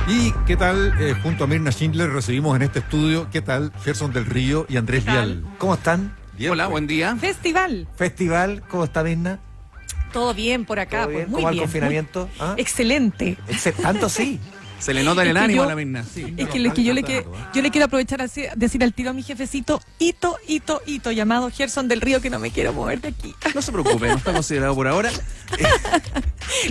¿Y qué tal, junto a Mirna Schindler, recibimos en este estudio, qué tal, Gerson del Río y Andrés Vial? ¿Cómo están? Bien, Hola, buen día. Festival, ¿cómo está Mirna? Todo bien por acá, ¿Todo bien? pues muy ¿Cómo va el bien. confinamiento? ¿Ah? Excelente. Tanto sí. Se le nota en el Es que ánimo yo- a la Mirna. Sí. Es que yo le quiero aprovechar a decir al tiro a mi jefecito, hito, llamado Gerson del Río, que no me quiero mover de aquí. No se preocupe, no está considerado por ahora.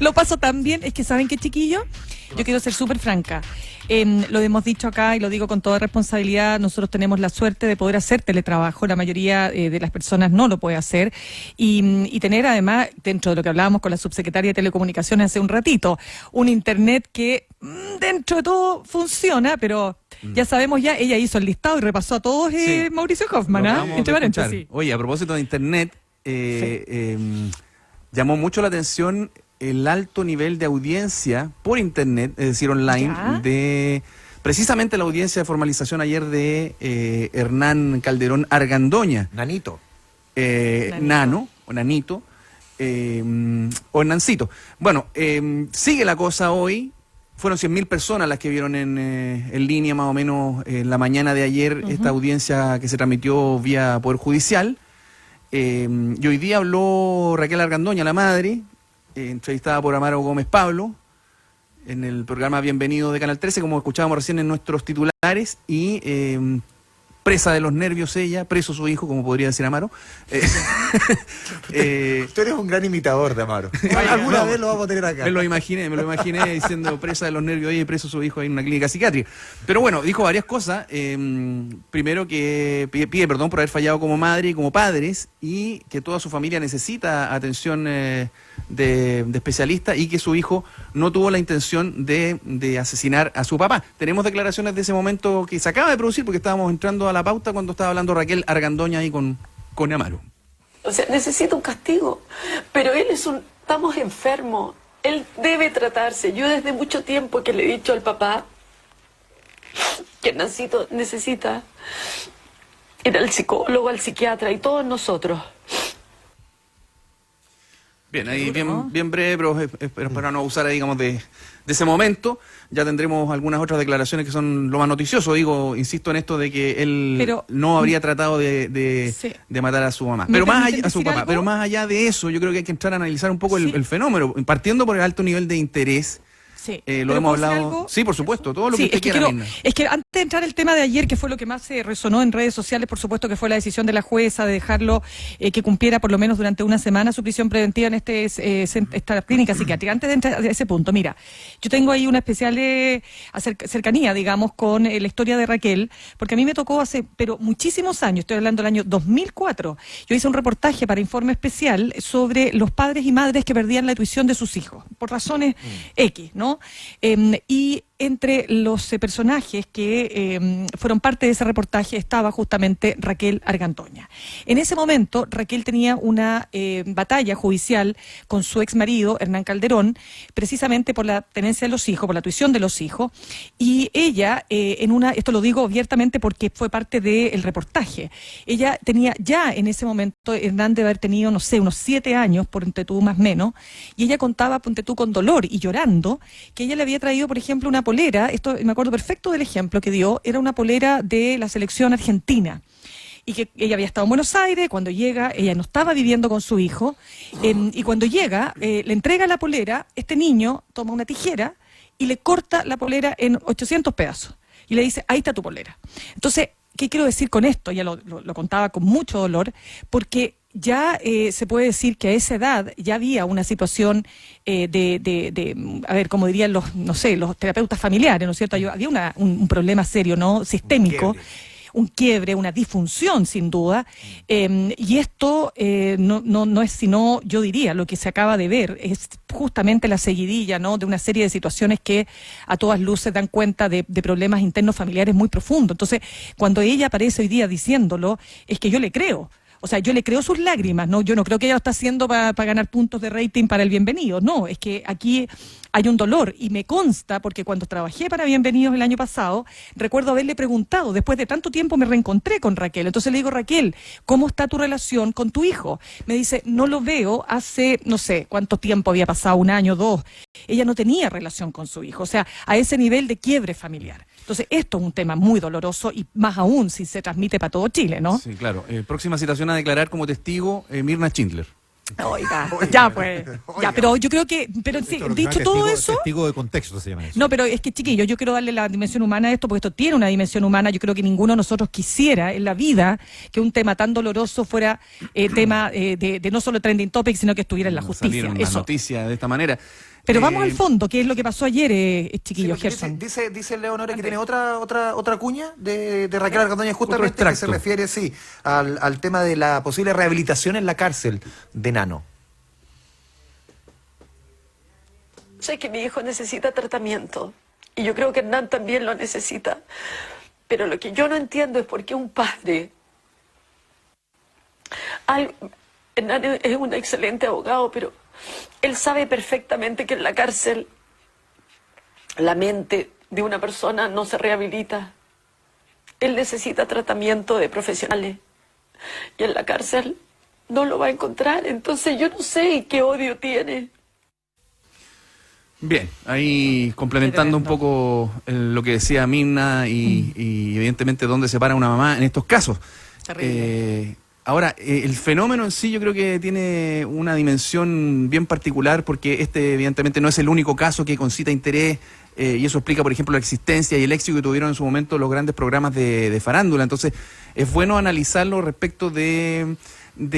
Lo paso tan bien, es que ¿saben qué, chiquillo? Yo quiero ser súper franca. Lo hemos dicho acá y lo digo con toda responsabilidad, nosotros tenemos la suerte de poder hacer teletrabajo, la mayoría de las personas no lo puede hacer, y tener además, dentro de lo que hablábamos con la subsecretaria de Telecomunicaciones hace un ratito, un internet que dentro de todo funciona, pero ya sabemos ya, ella hizo el listado y repasó a todos Sí. Mauricio Hoffman, Lo ¿ah? acabamos Entre de escuchar. paréntesis. Oye, a propósito de internet, llamó mucho la atención el alto nivel de audiencia por internet, es decir, online, ¿Ya? de precisamente la audiencia de formalización ayer de Hernán Calderón Argandoña. Nanito. Nano, o Nanito, o Hernancito. Bueno, sigue la cosa hoy. Fueron 100.000 personas las que vieron en línea más o menos en la mañana de ayer esta audiencia que se transmitió vía Poder Judicial. Y hoy día habló Raquel Argandoña, la madre, entrevistada por Amaro Gómez Pablo, en el programa Bienvenido de Canal 13, como escuchábamos recién en nuestros titulares, y presa de los nervios ella, preso su hijo, como podría decir Amaro. Tú eres un gran imitador de Amaro. Alguna no, vez lo vamos a tener acá. me lo imaginé diciendo presa de los nervios ella y preso su hijo ahí en una clínica psiquiátrica. Pero bueno, dijo varias cosas. Primero que pide perdón por haber fallado como madre y como padres, y que toda su familia necesita atención de especialistas, y que su hijo no tuvo la intención de asesinar a su papá. Tenemos declaraciones de ese momento que se acaba de producir porque estábamos entrando a la pauta cuando estaba hablando Raquel Argandoña ahí con Amaro. O sea, necesita un castigo, pero estamos enfermos, él debe tratarse. Yo desde mucho tiempo que le he dicho al papá que Hernancito necesita ir al psicólogo, al psiquiatra y todos nosotros. Bien, ahí bien breve, pero para no abusar, digamos, de ese momento. Ya tendremos algunas otras declaraciones que son lo más noticioso. Insisto en esto de que él no habría tratado de matar a su mamá. Pero más allá, a su papá. Pero más allá de eso, yo creo que hay que entrar a analizar un poco el fenómeno, partiendo por el alto nivel de interés. Sí. Lo hemos hablado. Sí, por supuesto, todo lo que usted quiera. Es que antes de entrar el tema de ayer, que fue lo que más se resonó en redes sociales, por supuesto que fue la decisión de la jueza de dejarlo que cumpliera por lo menos durante una semana su prisión preventiva en esta clínica psiquiátrica. Antes de entrar a ese punto, mira, yo tengo ahí una especial cercanía, digamos, con la historia de Raquel, porque a mí me tocó hace, pero muchísimos años, estoy hablando del año 2004, yo hice un reportaje para Informe Especial sobre los padres y madres que perdían la tuición de sus hijos, por razones X, ¿no? Y entre los personajes que fueron parte de ese reportaje estaba justamente Raquel Argandoña. En ese momento, Raquel tenía una batalla judicial con su ex marido, Hernán Calderón, precisamente por la tenencia de los hijos, por la tuición de los hijos, y ella, esto lo digo abiertamente porque fue parte del reportaje, ella tenía ya en ese momento, Hernán debe haber tenido, no sé, unos 7 años, por entre tú más o menos, y ella contaba, ponte tú, con dolor y llorando, que ella le había traído, por ejemplo, una polera, esto me acuerdo perfecto del ejemplo que dio, era una polera de la selección argentina, y que ella había estado en Buenos Aires, cuando llega, ella no estaba viviendo con su hijo, y cuando llega, le entrega la polera, este niño toma una tijera y le corta la polera en 800 pedazos, y le dice, ahí está tu polera. Entonces, ¿qué quiero decir con esto? Ella lo contaba con mucho dolor, porque ya se puede decir que a esa edad ya había una situación a ver, como dirían los terapeutas familiares, ¿no es cierto? Había un problema serio, ¿no? Sistémico. Un quiebre, una disfunción sin duda, y esto no es sino, yo diría, lo que se acaba de ver, es justamente la seguidilla, ¿no?, de una serie de situaciones que a todas luces dan cuenta de problemas internos familiares muy profundos. Entonces, cuando ella aparece hoy día diciéndolo, es que yo le creo. O sea, yo le creo sus lágrimas, ¿no? Yo no creo que ella lo está haciendo para ganar puntos de rating para el Bienvenido. No, es que aquí hay un dolor y me consta, porque cuando trabajé para Bienvenidos el año pasado, recuerdo haberle preguntado, después de tanto tiempo me reencontré con Raquel. Entonces le digo, Raquel, ¿cómo está tu relación con tu hijo? Me dice, no lo veo hace, no sé, cuánto tiempo había pasado, 1 año, 2. Ella no tenía relación con su hijo, o sea, a ese nivel de quiebre familiar. Entonces, esto es un tema muy doloroso y más aún si se transmite para todo Chile, ¿no? Sí, claro. Próxima citación a declarar como testigo Mirna Schindler. Oiga, ya pues, ya, pero yo creo que, pero sí, Esto, lo que dicho llama todo testigo- eso, Testigo de contexto se llama eso. no, pero es que chiquillo, yo quiero darle la dimensión humana a esto, porque esto tiene una dimensión humana. Yo creo que ninguno de nosotros quisiera en la vida que un tema tan doloroso fuera tema de no solo trending topic, sino que estuviera en la justicia. Salieron las Eso. noticias de esta manera. Pero vamos al fondo, ¿qué es lo que pasó ayer, chiquillo, Sí, Gerson? dice Leonora que tiene otra cuña de Raquel Argandoña, justamente que se extracto. refiere, sí, al tema de la posible rehabilitación en la cárcel de Nano. Sé que mi hijo necesita tratamiento y yo creo que Hernán también lo necesita. Pero lo que yo no entiendo es por qué un padre... Hernán es un excelente abogado, pero él sabe perfectamente que en la cárcel la mente de una persona no se rehabilita. Él necesita tratamiento de profesionales y en la cárcel no lo va a encontrar. Entonces yo no sé qué odio tiene. Bien, ahí complementando un poco lo que decía Mirna y evidentemente dónde se para una mamá en estos casos. Terrible. Ahora, el fenómeno en sí yo creo que tiene una dimensión bien particular porque evidentemente no es el único caso que concita interés y eso explica, por ejemplo, la existencia y el éxito que tuvieron en su momento los grandes programas de farándula. Entonces, es bueno analizarlo respecto de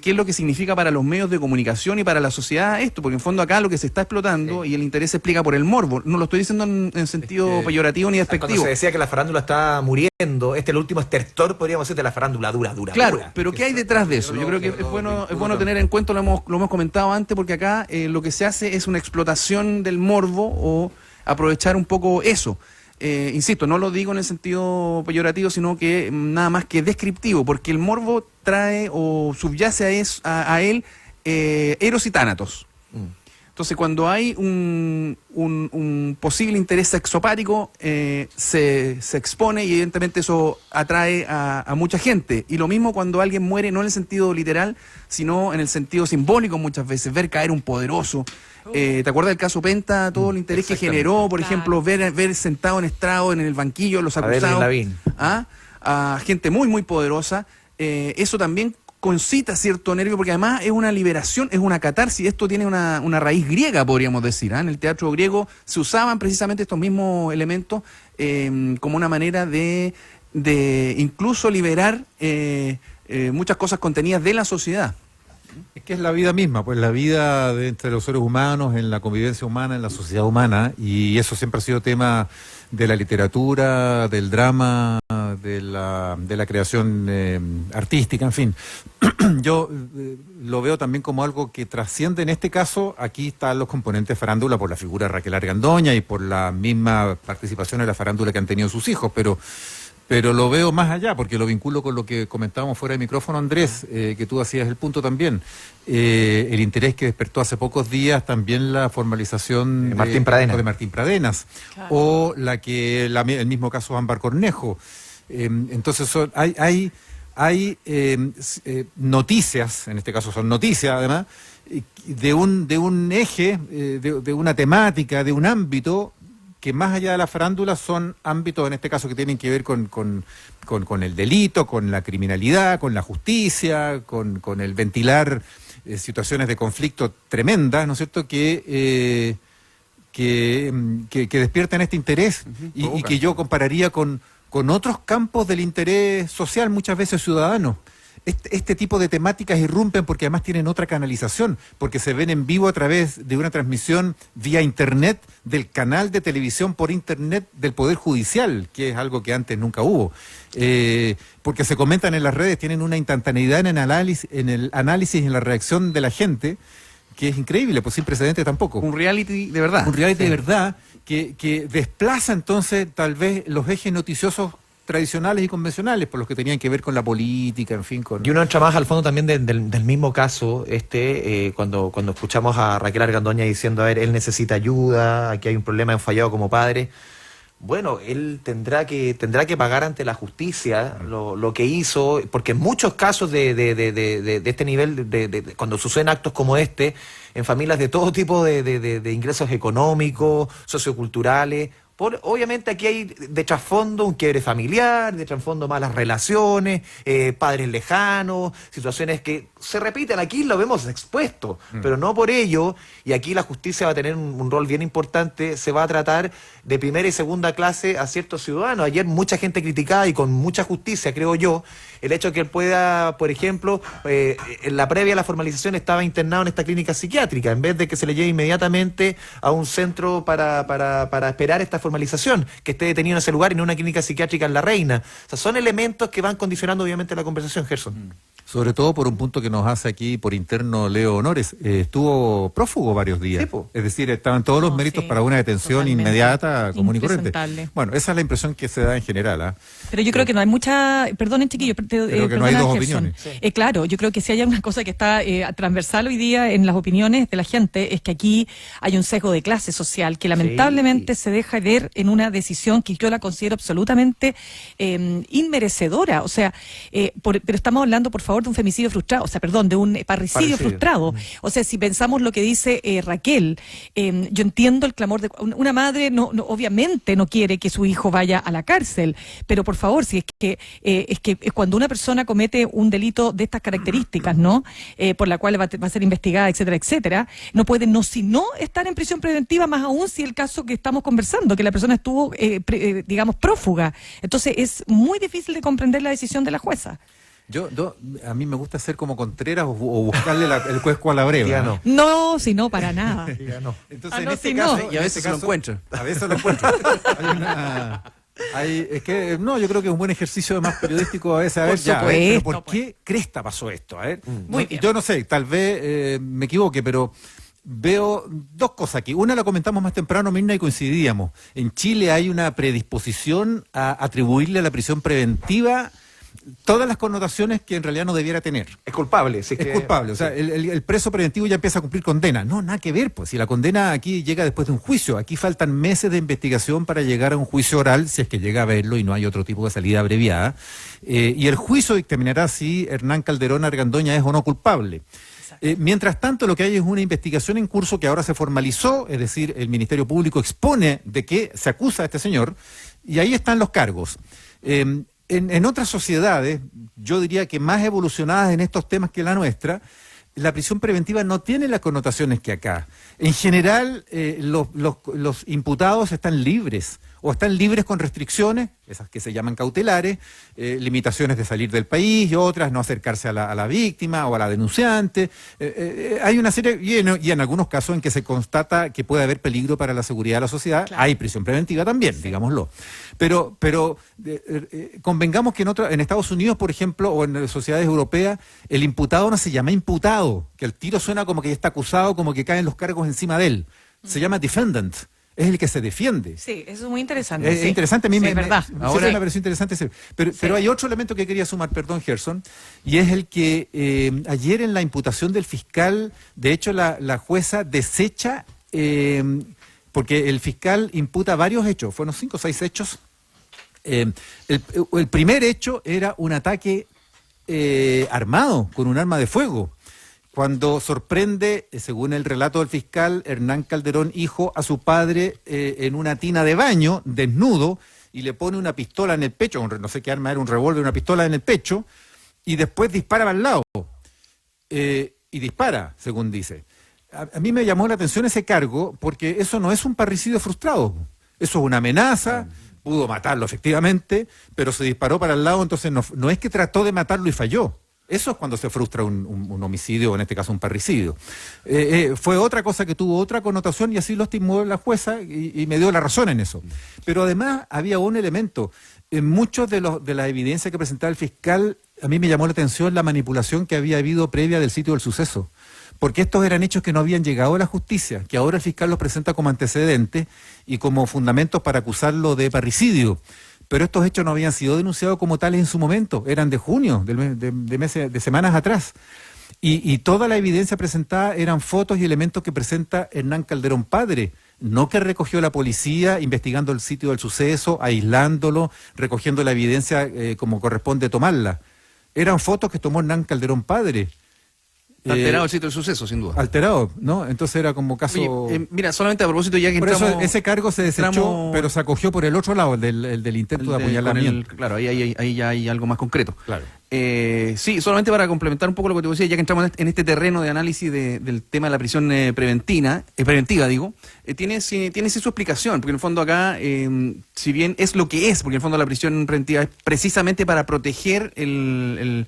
qué es lo que significa para los medios de comunicación y para la sociedad esto, porque en fondo acá lo que se está explotando y el interés se explica por el morbo. No lo estoy diciendo en sentido peyorativo ni despectivo. Cuando se decía que la farándula está muriendo, es el último estertor, podríamos decir, de la farándula dura. Claro, dura. pero ¿qué hay detrás de eso? Yo creo que es bueno tener en cuenta, lo hemos comentado antes, porque acá lo que se hace es una explotación del morbo o aprovechar un poco eso. Insisto, no lo digo en el sentido peyorativo, sino que nada más que descriptivo, porque el morbo trae o subyace a él eros y tánatos. Entonces, cuando hay un posible interés sexopático, se expone y evidentemente eso atrae a mucha gente. Y lo mismo cuando alguien muere, no en el sentido literal, sino en el sentido simbólico muchas veces, ver caer un poderoso. ¿Te acuerdas del caso Penta? Todo el interés que generó, por ejemplo, ver sentado en estrado en el banquillo los acusados, a gente muy, muy poderosa. Eso también concita cierto nervio, porque además es una liberación, es una catarsis. Esto tiene una raíz griega, podríamos decir. En el teatro griego se usaban precisamente estos mismos elementos como una manera de incluso liberar muchas cosas contenidas de la sociedad. Es que es la vida misma, pues la vida entre los seres humanos, en la convivencia humana, en la sociedad humana, y eso siempre ha sido tema de la literatura, del drama, de la creación artística, en fin. Yo lo veo también como algo que trasciende, en este caso, aquí están los componentes farándula por la figura de Raquel Argandoña y por la misma participación en la farándula que han tenido sus hijos, pero lo veo más allá, porque lo vinculo con lo que comentábamos fuera de micrófono, Andrés, que tú hacías el punto también. El interés que despertó hace pocos días también la formalización de Martín Pradenas, Claro. o el mismo caso Ámbar Cornejo. Entonces hay noticias, en este caso son noticias además, de un eje, de una temática, de un ámbito que más allá de la farándula son ámbitos, en este caso, que tienen que ver con el delito, con la criminalidad, con la justicia, con el ventilar situaciones de conflicto tremendas, ¿no es cierto?, que despiertan este interés y que yo compararía con otros campos del interés social, muchas veces ciudadano. Este tipo de temáticas irrumpen porque además tienen otra canalización, porque se ven en vivo a través de una transmisión vía internet del canal de televisión por internet del Poder Judicial, que es algo que antes nunca hubo. Porque se comentan en las redes, tienen una instantaneidad en el análisis y en la reacción de la gente, que es increíble, pues sin precedente tampoco. Un reality de verdad. Un reality de verdad que desplaza entonces tal vez los ejes noticiosos tradicionales y convencionales, por los que tenían que ver con la política, en fin, con... Y uno entra más al fondo también del mismo caso, cuando escuchamos a Raquel Argandoña diciendo, a ver, él necesita ayuda, aquí hay un problema, han fallado como padre. Bueno, él tendrá que pagar ante la justicia lo que hizo, porque en muchos casos de este nivel, cuando suceden actos como este, en familias de todo tipo de ingresos económicos, socioculturales, obviamente aquí hay de trasfondo un quiebre familiar, de trasfondo malas relaciones, padres lejanos, situaciones que se repiten, aquí lo vemos expuesto, pero no por ello, y aquí la justicia va a tener un rol bien importante, se va a tratar de primera y segunda clase a ciertos ciudadanos. Ayer mucha gente criticaba, y con mucha justicia creo yo, el hecho de que él pueda, por ejemplo, en la previa a la formalización estaba internado en esta clínica psiquiátrica, en vez de que se le lleve inmediatamente a un centro para esperar esta formalización, que esté detenido en ese lugar y no en una clínica psiquiátrica en La Reina. O sea, son elementos que van condicionando obviamente la conversación, Gerson. Sobre todo por un punto que nos hace aquí por interno Leo Honores, estuvo prófugo varios días. Sí, po. Es decir, estaban todos los méritos para una detención totalmente inmediata, común y corriente. impresentable. Bueno, esa es la impresión que se da en general. ¿Ah? Pero yo creo que no hay mucha, perdonen chiquillos, Creo que no hay perdona, dos Gerson. opiniones. Claro, yo creo que si hay una cosa que está transversal hoy día en las opiniones de la gente, es que aquí hay un sesgo de clase social que lamentablemente se deja ver en una decisión que yo la considero absolutamente inmerecedora. O sea, pero estamos hablando, por favor, de un femicidio frustrado, o sea, perdón, de un parricidio frustrado. O sea, si pensamos lo que dice Raquel, yo entiendo el clamor de una madre, obviamente no quiere que su hijo vaya a la cárcel, pero por favor, si es que cuando una persona comete un delito de estas características, ¿no? Por la cual va a ser investigada, etcétera, etcétera, no puede sino estar en prisión preventiva, más aún si el caso que estamos conversando, que la persona estuvo, digamos, prófuga. Entonces es muy difícil de comprender la decisión de la jueza. A mí me gusta ser como Contreras o buscarle el cuesco a la breva. No, si no, para nada. Entonces, no, en este si caso, no. Y a veces se lo encuentra. A veces lo encuentro. Es que, no, yo creo que es un buen ejercicio más periodístico a veces. A ver, Por ya, a ver, pero supuesto, ¿por qué cresta pasó esto? A ver, Muy bien. Yo no sé, tal vez me equivoque, pero veo dos cosas aquí. Una la comentamos más temprano, Mirna, y coincidíamos. En Chile hay una predisposición a atribuirle a la prisión preventiva todas las connotaciones que en realidad no debiera tener. Es culpable. Es culpable, o sea, el preso preventivo ya empieza a cumplir condena. No, nada que ver, pues si la condena aquí llega después de un juicio, aquí faltan meses de investigación para llegar a un juicio oral, si es que llega a verlo y no hay otro tipo de salida abreviada, y el juicio dictaminará si Hernán Calderón Argandoña es o no culpable. Mientras tanto, lo que hay es una investigación en curso que ahora se formalizó, es decir, el Ministerio Público expone de qué se acusa a este señor, y ahí están los cargos. En otras sociedades, yo diría que más evolucionadas en estos temas que la nuestra, la prisión preventiva no tiene las connotaciones que acá. En general, los imputados están libres, o están libres con restricciones, esas que se llaman cautelares, limitaciones de salir del país y otras, no acercarse a la víctima o a la denunciante. Hay una serie, y en algunos casos en que se constata que puede haber peligro para la seguridad de la sociedad, claro. Hay prisión preventiva también, digámoslo. Pero convengamos que en Estados Unidos, por ejemplo, o en sociedades europeas, el imputado no se llama imputado, que el tiro suena como que ya está acusado, como que caen los cargos encima de él. Se llama defendant. Es el que se defiende. Sí, eso es muy interesante. Es interesante, a mí sí, verdad. Ahora me pareció interesante. Pero hay otro elemento que quería sumar, perdón, Gerson, y es el que ayer en la imputación del fiscal, de hecho la jueza desecha, porque el fiscal imputa varios hechos, fueron 5 o 6 hechos. El primer hecho era un ataque armado, con un arma de fuego. Cuando sorprende, según el relato del fiscal, Hernán Calderón, hijo, a su padre en una tina de baño, desnudo, y le pone una pistola en el pecho, no sé qué arma era, un revólver, una pistola en el pecho, y después dispara al lado. Y dispara, según dice. A mí me llamó la atención ese cargo, porque eso no es un parricidio frustrado. Eso es una amenaza, pudo matarlo efectivamente, pero se disparó para el lado, entonces no es que trató de matarlo y falló. Eso es cuando se frustra un homicidio, o en este caso un parricidio. Fue otra cosa que tuvo otra connotación y así lo estimó la jueza y me dio la razón en eso. Pero además había un elemento. En muchos de la evidencia que presentaba el fiscal, a mí me llamó la atención la manipulación que había habido previa del sitio del suceso. Porque estos eran hechos que no habían llegado a la justicia, que ahora el fiscal los presenta como antecedentes y como fundamentos para acusarlo de parricidio. pero estos hechos no habían sido denunciados como tales en su momento, eran de junio, de semanas atrás. Y toda la evidencia presentada eran fotos y elementos que presenta Hernán Calderón padre, no que recogió la policía investigando el sitio del suceso, aislándolo, recogiendo la evidencia como corresponde tomarla. Eran fotos que tomó Hernán Calderón padre. Alterado el sitio del suceso, sin duda. Alterado, ¿no? Entonces era como caso... Oye, mira, solamente a propósito, ya que por entramos... eso ese cargo se desechó, pero se acogió por el otro lado, el del intento de apuñalamiento. Claro, ahí ya hay algo más concreto. Claro. Sí, solamente para complementar un poco lo que te decía, ya que entramos en este terreno de análisis del tema de la prisión preventiva, tiene sí su explicación, porque en el fondo acá, si bien es lo que es, porque en el fondo la prisión preventiva es precisamente para proteger el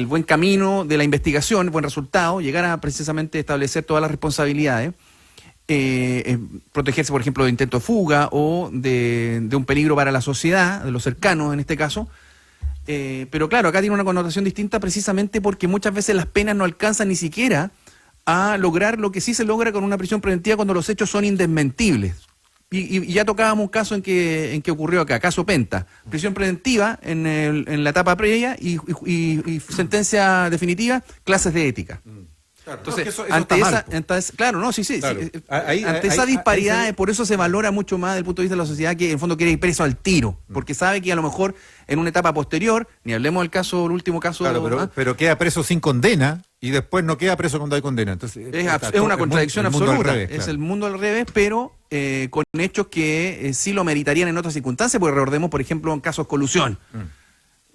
buen camino de la investigación, el buen resultado, llegar a precisamente establecer todas las responsabilidades, protegerse, por ejemplo, de intento de fuga o de un peligro para la sociedad, de los cercanos en este caso. Pero claro, acá tiene una connotación distinta precisamente porque muchas veces las penas no alcanzan ni siquiera a lograr lo que sí se logra con una prisión preventiva cuando los hechos son indesmentibles. Y ya tocábamos un caso en que ocurrió acá, caso Penta, prisión preventiva en la etapa previa y sentencia definitiva, clases de ética. Claro, entonces, no, eso ante está esa, mal, claro, no, sí, claro. ante esa disparidad, por eso se valora mucho más desde el punto de vista de la sociedad que en el fondo quiere ir preso al tiro, porque sabe que a lo mejor en una etapa posterior, ni hablemos del caso, el último caso, claro, pero queda preso sin condena y después no queda preso cuando hay condena. Entonces es una contradicción absoluta, revés, claro. Es el mundo al revés, pero con hechos que sí lo meritarían en otras circunstancias, porque recordemos, por ejemplo, en casos de colusión.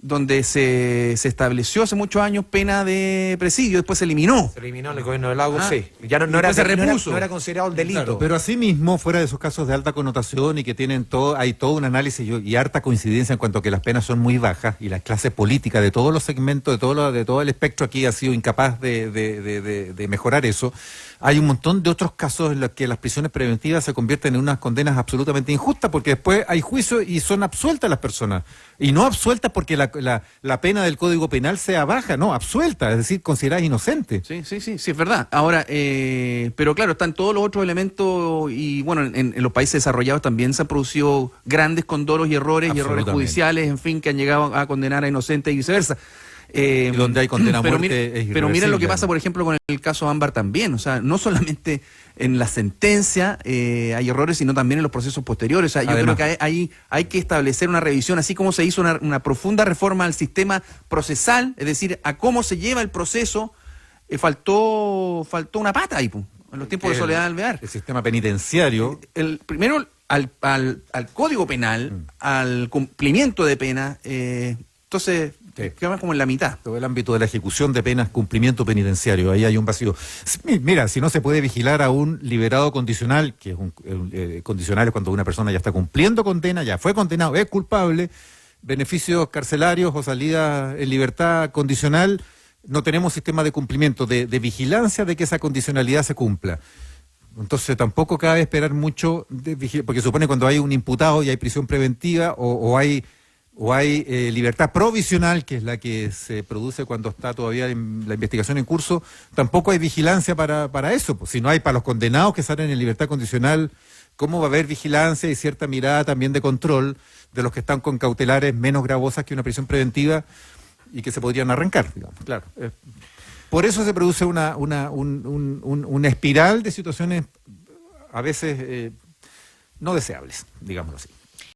Donde se estableció hace muchos años pena de presidio, después se eliminó. Se eliminó en el gobierno de Lagos, sí. Ya no era considerado el delito. Claro, pero asimismo, fuera de esos casos de alta connotación y que tienen hay todo un análisis y harta coincidencia en cuanto a que las penas son muy bajas y la clase política de todos los segmentos, de todo el espectro aquí ha sido incapaz de mejorar eso. Hay un montón de otros casos en los que las prisiones preventivas se convierten en unas condenas absolutamente injustas porque después hay juicio y son absueltas las personas. Y no absueltas porque la pena del Código Penal sea baja, no, absuelta, es decir, consideradas inocentes. Sí, es verdad. Ahora, pero claro, están todos los otros elementos y bueno, en los países desarrollados también se han producido grandes condoros y errores judiciales, en fin, que han llegado a condenar a inocentes y viceversa. Y donde hay condena a muerte es irreversible. Pero miren lo que pasa, por ejemplo, con el caso Ámbar también. O sea, no solamente en la sentencia hay errores, sino también en los procesos posteriores. O sea, yo creo que hay que establecer una revisión, así como se hizo una profunda reforma al sistema procesal, es decir, a cómo se lleva el proceso, faltó una pata ahí, en los tiempos de Soledad Alvear. El sistema penitenciario. Primero, al Código Penal, al cumplimiento de pena, entonces... queda más como en la mitad. Todo el ámbito de la ejecución de penas, cumplimiento penitenciario, ahí hay un vacío. Mira, si no se puede vigilar a un liberado condicional, que es condicional es cuando una persona ya está cumpliendo condena, ya fue condenado, es culpable, beneficios carcelarios o salida en libertad condicional, no tenemos sistema de cumplimiento, de vigilancia de que esa condicionalidad se cumpla. Entonces tampoco cabe esperar mucho, porque supone cuando hay un imputado y hay prisión preventiva o hay libertad provisional, que es la que se produce cuando está todavía la investigación en curso, tampoco hay vigilancia para eso. Pues, si no hay para los condenados que salen en libertad condicional, ¿cómo va a haber vigilancia y cierta mirada también de control de los que están con cautelares menos gravosas que una prisión preventiva y que se podrían arrancar, digamos? Claro. Por eso se produce una espiral de situaciones a veces no deseables, digámoslo así.